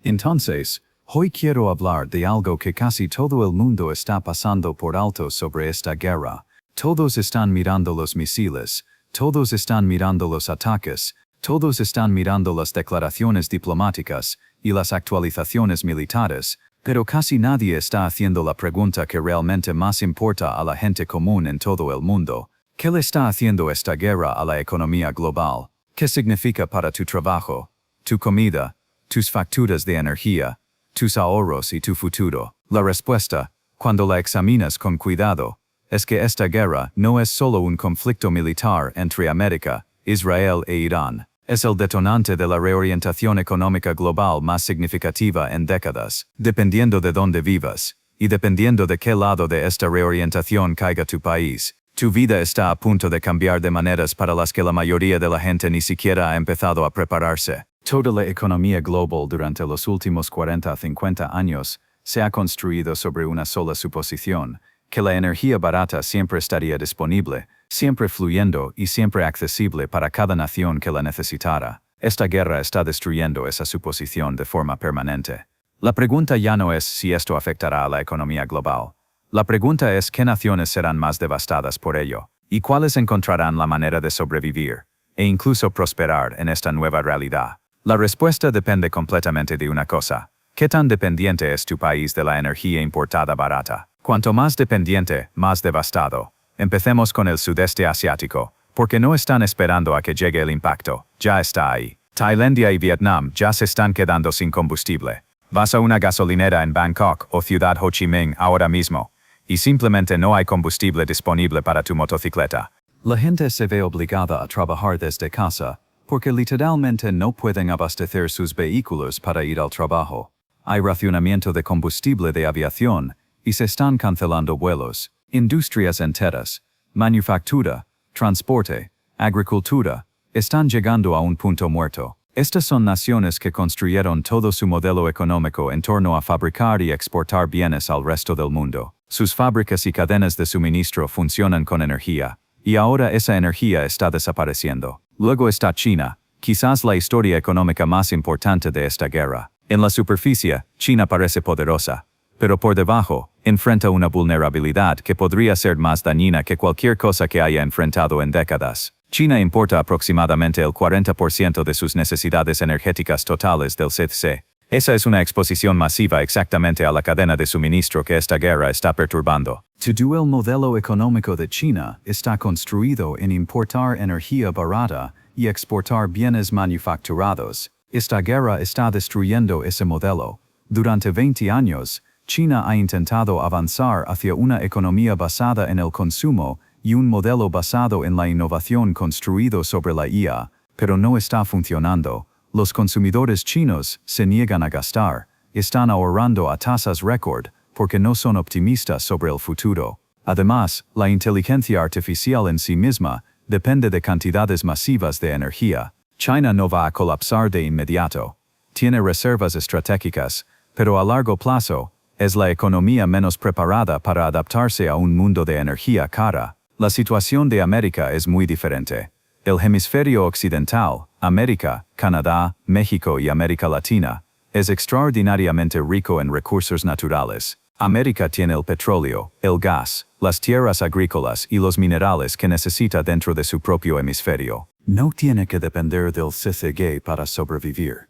Entonces, hoy quiero hablar de algo que casi todo el mundo está pasando por alto sobre esta guerra. Todos están mirando los misiles, todos están mirando los ataques, todos están mirando las declaraciones diplomáticas y las actualizaciones militares, pero casi nadie está haciendo la pregunta que realmente más importa a la gente común en todo el mundo. ¿Qué le está haciendo esta guerra a la economía global? ¿Qué significa para tu trabajo, tu comida, tus facturas de energía, tus ahorros y tu futuro? La respuesta, cuando la examinas con cuidado, es que esta guerra no es solo un conflicto militar entre América, Israel e Irán. Es el detonante de la reorientación económica global más significativa en décadas, dependiendo de dónde vivas, y dependiendo de qué lado de esta reorientación caiga tu país. Tu vida está a punto de cambiar de maneras para las que la mayoría de la gente ni siquiera ha empezado a prepararse. Toda la economía global durante los últimos 40 a 50 años se ha construido sobre una sola suposición, que la energía barata siempre estaría disponible, siempre fluyendo y siempre accesible para cada nación que la necesitara. Esta guerra está destruyendo esa suposición de forma permanente. La pregunta ya no es si esto afectará a la economía global. La pregunta es qué naciones serán más devastadas por ello, y cuáles encontrarán la manera de sobrevivir, e incluso prosperar en esta nueva realidad. La respuesta depende completamente de una cosa: ¿qué tan dependiente es tu país de la energía importada barata? Cuanto más dependiente, más devastado. Empecemos con el Sudeste asiático, porque no están esperando a que llegue el impacto, ya está ahí. Tailandia y Vietnam ya se están quedando sin combustible. Vas a una gasolinera en Bangkok o Ciudad Ho Chi Minh ahora mismo, y simplemente no hay combustible disponible para tu motocicleta. La gente se ve obligada a trabajar desde casa, porque literalmente no pueden abastecer sus vehículos para ir al trabajo. Hay racionamiento de combustible de aviación, y se están cancelando vuelos. Industrias enteras, manufactura, transporte, agricultura, están llegando a un punto muerto. Estas son naciones que construyeron todo su modelo económico en torno a fabricar y exportar bienes al resto del mundo. Sus fábricas y cadenas de suministro funcionan con energía, y ahora esa energía está desapareciendo. Luego está China, quizás la historia económica más importante de esta guerra. En la superficie, China parece poderosa, pero por debajo, enfrenta una vulnerabilidad que podría ser más dañina que cualquier cosa que haya enfrentado en décadas. China importa aproximadamente el 40% de sus necesidades energéticas totales del CDC. Esa es una exposición masiva exactamente a la cadena de suministro que esta guerra está perturbando. Todo el modelo económico de China está construido en importar energía barata y exportar bienes manufacturados. Esta guerra está destruyendo ese modelo. Durante 20 años, China ha intentado avanzar hacia una economía basada en el consumo y un modelo basado en la innovación construido sobre la IA, pero no está funcionando. Los consumidores chinos se niegan a gastar, están ahorrando a tasas récord porque no son optimistas sobre el futuro. Además, la inteligencia artificial en sí misma depende de cantidades masivas de energía. China no va a colapsar de inmediato. Tiene reservas estratégicas, pero a largo plazo, es la economía menos preparada para adaptarse a un mundo de energía cara. La situación de América es muy diferente. El hemisferio occidental, América, Canadá, México y América Latina, es extraordinariamente rico en recursos naturales. América tiene el petróleo, el gas, las tierras agrícolas y los minerales que necesita dentro de su propio hemisferio. No tiene que depender del CCG para sobrevivir.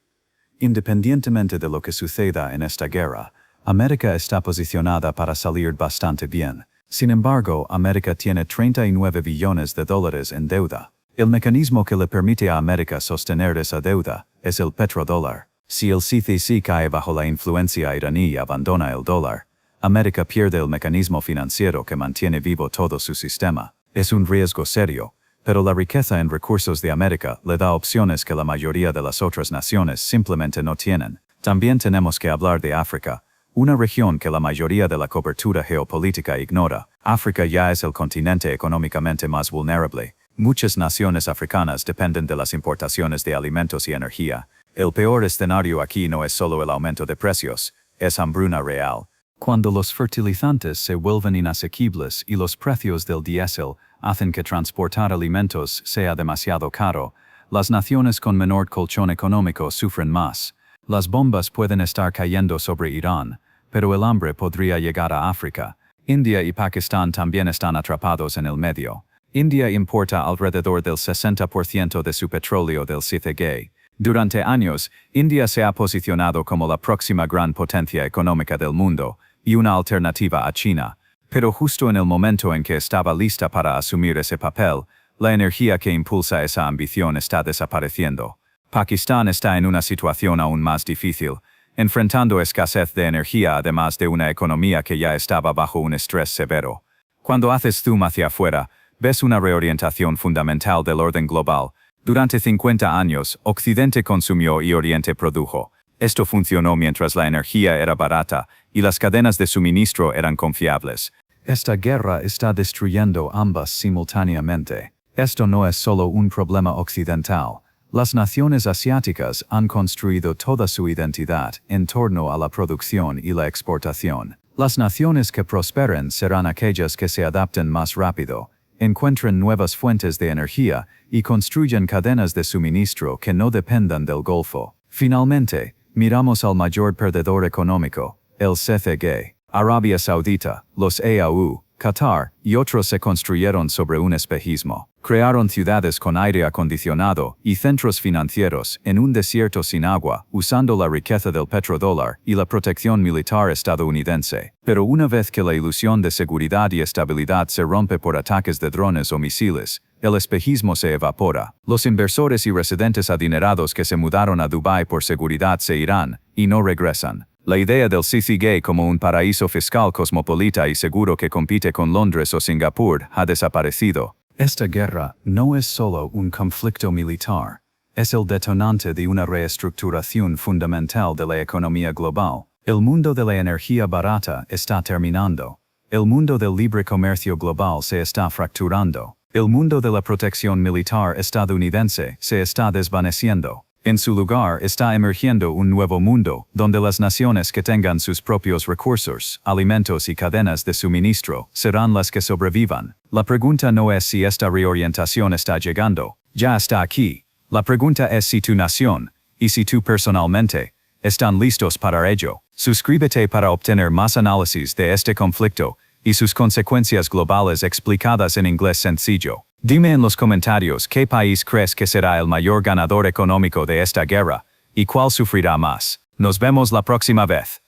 Independientemente de lo que suceda en esta guerra, América está posicionada para salir bastante bien. Sin embargo, América tiene 39 billones de dólares en deuda. El mecanismo que le permite a América sostener esa deuda es el petrodólar. Si el CCC cae bajo la influencia iraní y abandona el dólar, América pierde el mecanismo financiero que mantiene vivo todo su sistema. Es un riesgo serio, pero la riqueza en recursos de América le da opciones que la mayoría de las otras naciones simplemente no tienen. También tenemos que hablar de África, una región que la mayoría de la cobertura geopolítica ignora. África ya es el continente económicamente más vulnerable. Muchas naciones africanas dependen de las importaciones de alimentos y energía. El peor escenario aquí no es solo el aumento de precios, es hambruna real. Cuando los fertilizantes se vuelven inasequibles y los precios del diésel hacen que transportar alimentos sea demasiado caro, las naciones con menor colchón económico sufren más. Las bombas pueden estar cayendo sobre Irán, pero el hambre podría llegar a África. India y Pakistán también están atrapados en el medio. India importa alrededor del 60% de su petróleo del CICG. Durante años, India se ha posicionado como la próxima gran potencia económica del mundo, y una alternativa a China. Pero justo en el momento en que estaba lista para asumir ese papel, la energía que impulsa esa ambición está desapareciendo. Pakistán está en una situación aún más difícil, enfrentando escasez de energía además de una economía que ya estaba bajo un estrés severo. Cuando haces zoom hacia afuera, ves una reorientación fundamental del orden global. Durante 50 años, Occidente consumió y Oriente produjo. Esto funcionó mientras la energía era barata y las cadenas de suministro eran confiables. Esta guerra está destruyendo ambas simultáneamente. Esto no es solo un problema occidental. Las naciones asiáticas han construido toda su identidad en torno a la producción y la exportación. Las naciones que prosperen serán aquellas que se adapten más rápido, encuentren nuevas fuentes de energía y construyan cadenas de suministro que no dependan del Golfo. Finalmente, miramos al mayor perdedor económico, el CCG. Arabia Saudita, los EAU, Qatar y otros se construyeron sobre un espejismo. Crearon ciudades con aire acondicionado y centros financieros en un desierto sin agua, usando la riqueza del petrodólar y la protección militar estadounidense. Pero una vez que la ilusión de seguridad y estabilidad se rompe por ataques de drones o misiles, el espejismo se evapora. Los inversores y residentes adinerados que se mudaron a Dubái por seguridad se irán, y no regresan. La idea del CCG como un paraíso fiscal cosmopolita y seguro que compite con Londres o Singapur ha desaparecido. Esta guerra no es solo un conflicto militar, es el detonante de una reestructuración fundamental de la economía global. El mundo de la energía barata está terminando. El mundo del libre comercio global se está fracturando. El mundo de la protección militar estadounidense se está desvaneciendo. En su lugar está emergiendo un nuevo mundo, donde las naciones que tengan sus propios recursos, alimentos y cadenas de suministro, serán las que sobrevivan. La pregunta no es si esta reorientación está llegando, ya está aquí. La pregunta es si tu nación, y si tú personalmente, están listos para ello. Suscríbete para obtener más análisis de este conflicto y sus consecuencias globales explicadas en inglés sencillo. Dime en los comentarios qué país crees que será el mayor ganador económico de esta guerra, y cuál sufrirá más. Nos vemos la próxima vez.